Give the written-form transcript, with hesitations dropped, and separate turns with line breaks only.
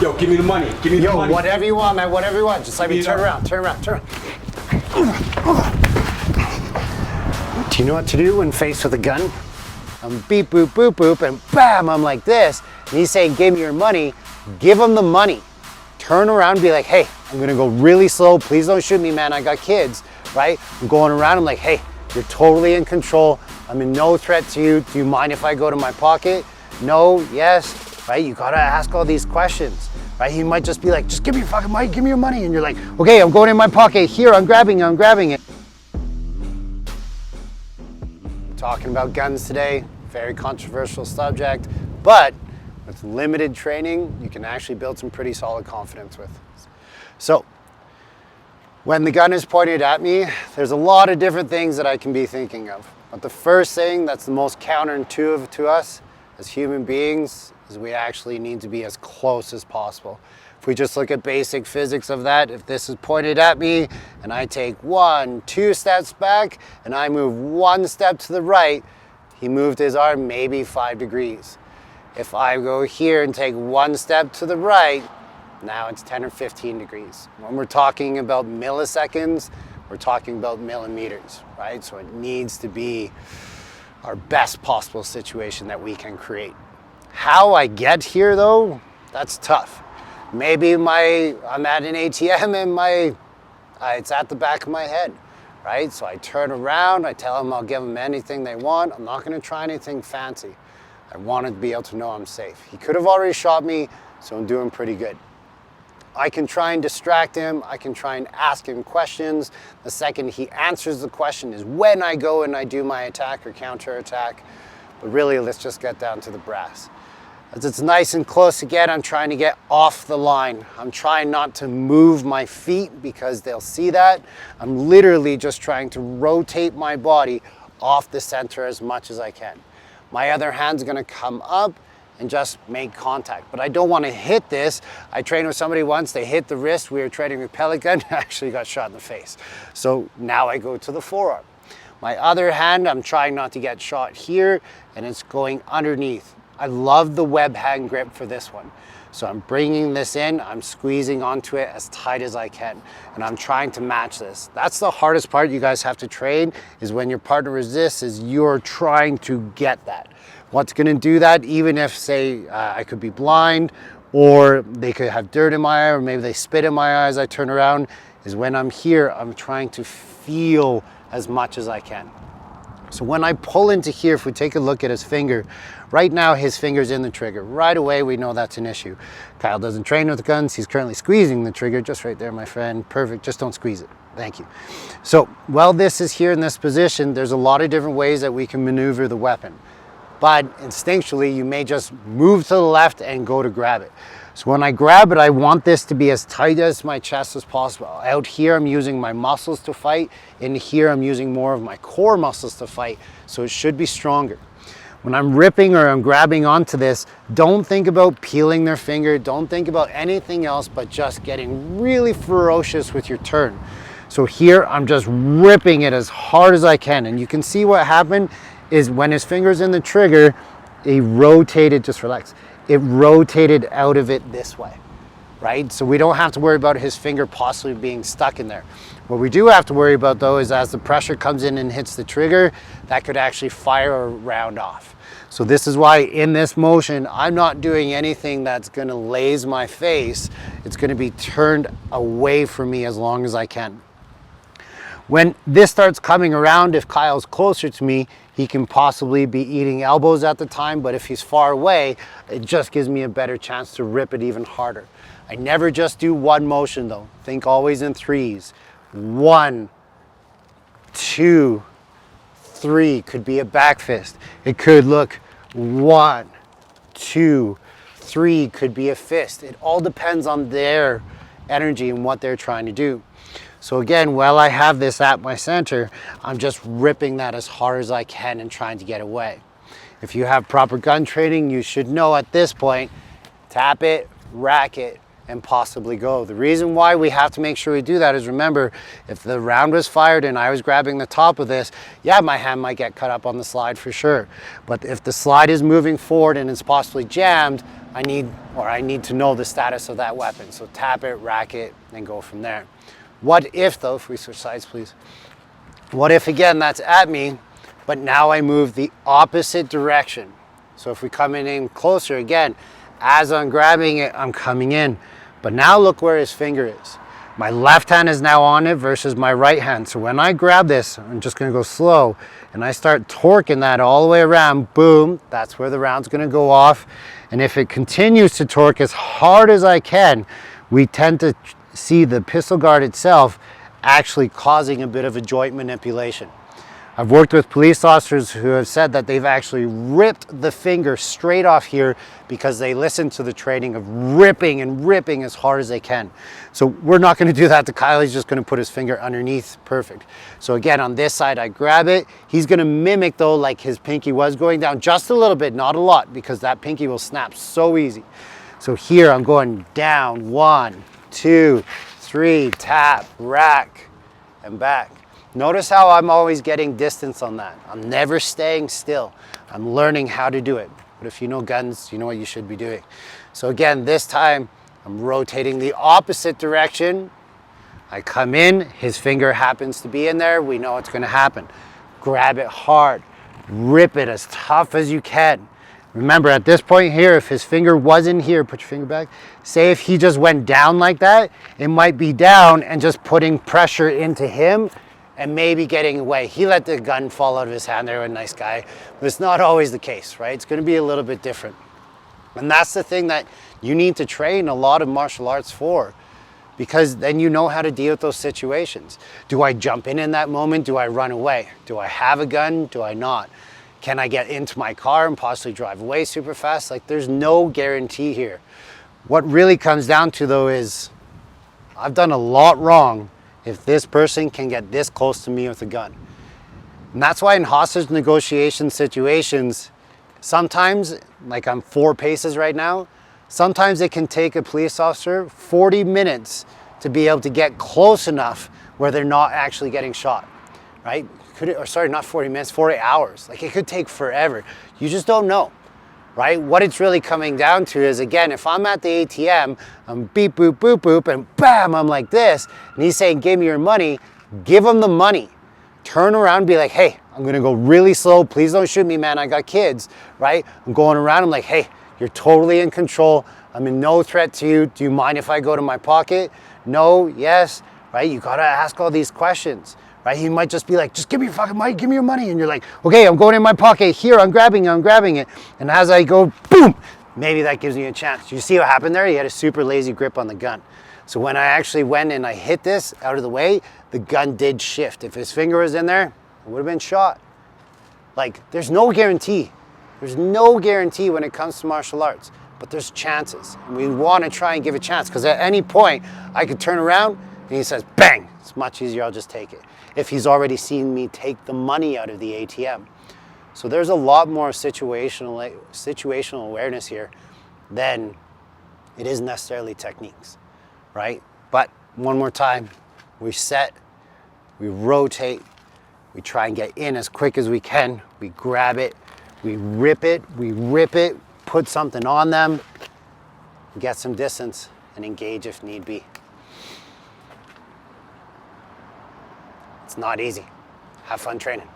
Yo, give me the money. Give me the money.
Yo, whatever you want, man. Whatever you want. Just let me turn around. Turn around. Turn around. Do you know what to do when faced with a gun? I'm beep, boop, boop, boop, and bam, I'm like this. And he's saying, give me your money. Give him the money. Turn around and be like, hey, I'm gonna go really slow. Please don't shoot me, man. I got kids, right? I'm going around. I'm like, hey, you're totally in control. I'm in no threat to you. Do you mind if I go to my pocket? No, yes, right? You gotta ask all these questions, right? He might just be like, just give me your fucking money, give me your money. And you're like, okay, I'm going in my pocket. Here, I'm grabbing it. Talking about guns today, very controversial subject, but with limited training, you can actually build some pretty solid confidence with. So, when the gun is pointed at me, there's a lot of different things that I can be thinking of. But the first thing that's the most counterintuitive to us as human beings is we actually need to be as close as possible. If we just look at basic physics of that, if this is pointed at me and I take 1, 2 steps back and I move 1 step to the right, he moved his arm maybe 5 degrees. If I go here and take 1 step to the right, now it's 10 or 15 degrees. When we're talking about milliseconds, we're talking about millimeters, right? So it needs to be our best possible situation that we can create. How I get here though, that's tough. Maybe I'm at an ATM and it's at the back of my head, right? So I turn around, I tell them I'll give them anything they want. I'm not gonna try anything fancy. I wanted to be able to know I'm safe. He could have already shot me, so I'm doing pretty good. I can try and distract him. I can try and ask him questions. The second he answers the question is when I go and I do my attack or counter attack. But really, let's just get down to the brass. As it's nice and close again, I'm trying to get off the line. I'm trying not to move my feet because they'll see that. I'm literally just trying to rotate my body off the center as much as I can. My other hand's gonna come up and just make contact. But I don't want to hit this. I trained with somebody once, they hit the wrist, we were training with pellet gun, I actually got shot in the face. So now I go to the forearm. My other hand, I'm trying not to get shot here, and it's going underneath. I love the web hand grip for this one. So I'm bringing this in, I'm squeezing onto it as tight as I can, and I'm trying to match this. That's the hardest part you guys have to train, is when your partner resists, is you're trying to get that. What's gonna do that, even if, say, I could be blind, or they could have dirt in my eye, or maybe they spit in my eye as I turn around, is when I'm here, I'm trying to feel as much as I can. So when I pull into here, if we take a look at his finger, right now his finger's in the trigger. Right away, we know that's an issue. Kyle doesn't train with guns. He's currently squeezing the trigger, just right there, my friend. Perfect, just don't squeeze it. Thank you. So while this is here in this position, there's a lot of different ways that we can maneuver the weapon. But instinctually, you may just move to the left and go to grab it. So when I grab it, I want this to be as tight as my chest as possible. Out here, I'm using my muscles to fight. In here, I'm using more of my core muscles to fight, so it should be stronger. When I'm ripping or I'm grabbing onto this, don't think about peeling their finger. Don't think about anything else but just getting really ferocious with your turn. So here, I'm just ripping it as hard as I can. And you can see what happened is when his finger's in the trigger, he rotated, just relax, it rotated out of it this way, right? So we don't have to worry about his finger possibly being stuck in there. What we do have to worry about though is as the pressure comes in and hits the trigger, that could actually fire a round off. So this is why in this motion, I'm not doing anything that's gonna laze my face. It's gonna be turned away from me as long as I can. When this starts coming around, if Kyle's closer to me, he can possibly be eating elbows at the time, but if he's far away, it just gives me a better chance to rip it even harder. I never just do one motion though. Think always in threes. 1, 2, 3, could be a back fist. It could look 1, 2, 3, could be a fist. It all depends on their energy and what they're trying to do. So again, while I have this at my center, I'm just ripping that as hard as I can and trying to get away. If you have proper gun training, you should know at this point, tap it, rack it, and possibly go. The reason why we have to make sure we do that is, remember, if the round was fired and I was grabbing the top of this, yeah, my hand might get cut up on the slide for sure. But if the slide is moving forward and it's possibly jammed, I need to know the status of that weapon. So tap it, rack it, and go from there. What if though, if we switch sides please, what if again that's at me, but now I move the opposite direction? So if we come in closer again, as I'm grabbing it, I'm coming in. But now look where his finger is. My left hand is now on it versus my right hand. So when I grab this, I'm just gonna go slow and I start torquing that all the way around, boom, that's where the round's gonna go off. And if it continues to torque as hard as I can, we tend to see the pistol guard itself actually causing a bit of a joint manipulation. I've worked with police officers who have said that they've actually ripped the finger straight off here because they listened to the training of ripping and ripping as hard as they can. So we're not going to do that to Kyle. He's just going to put his finger underneath. Perfect. So again, on this side, I grab it. He's going to mimic though, like his pinky was going down just a little bit, not a lot, because that pinky will snap so easy. So here I'm going down, 1, 2, 3, tap, rack, and back. Notice how I'm always getting distance on that. I'm never staying still. I'm learning how to do it. But if you know guns, you know what you should be doing. So again, this time I'm rotating the opposite direction. I come in, his finger happens to be in there. We know what's gonna happen. Grab it hard, rip it as tough as you can. Remember at this point here, if his finger wasn't here, put your finger back. Say if he just went down like that, it might be down and just putting pressure into him and maybe getting away. He let the gun fall out of his hand. They're a nice guy, but it's not always the case, right? It's gonna be a little bit different. And that's the thing that you need to train a lot of martial arts for, because then you know how to deal with those situations. Do I jump in that moment? Do I run away? Do I have a gun? Do I not? Can I get into my car and possibly drive away super fast? Like there's no guarantee here. What really comes down to though is I've done a lot wrong if this person can get this close to me with a gun. And that's why in hostage negotiation situations, sometimes, like I'm 4 paces right now, sometimes it can take a police officer 40 minutes to be able to get close enough where they're not actually getting shot, right? Not 40 minutes, 40 hours. Like it could take forever. You just don't know, right? What it's really coming down to is, again, if I'm at the ATM, I'm beep, boop, boop, boop, and bam, I'm like this, and he's saying, give me your money, give him the money. Turn around and be like, hey, I'm gonna go really slow. Please don't shoot me, man. I got kids, right? I'm going around, I'm like, hey, you're totally in control. I'm in no threat to you. Do you mind if I go to my pocket? No, yes, right? You gotta ask all these questions. Right? He might just be like, just give me your fucking money, give me your money. And you're like, okay, I'm going in my pocket. Here, I'm grabbing it. And as I go, boom, maybe that gives me a chance. You see what happened there? He had a super lazy grip on the gun. So when I actually went and I hit this out of the way, the gun did shift. If his finger was in there, it would have been shot. Like, there's no guarantee. There's no guarantee when it comes to martial arts, but there's chances. And we want to try and give a chance, because at any point, I could turn around and he says, bang, it's much easier, I'll just take it. If he's already seen me take the money out of the ATM. So there's a lot more situational awareness here than it is necessarily techniques, right? But one more time, we set, we rotate, we try and get in as quick as we can, we grab it, we rip it, put something on them, get some distance, and engage if need be. It's not easy. Have fun training.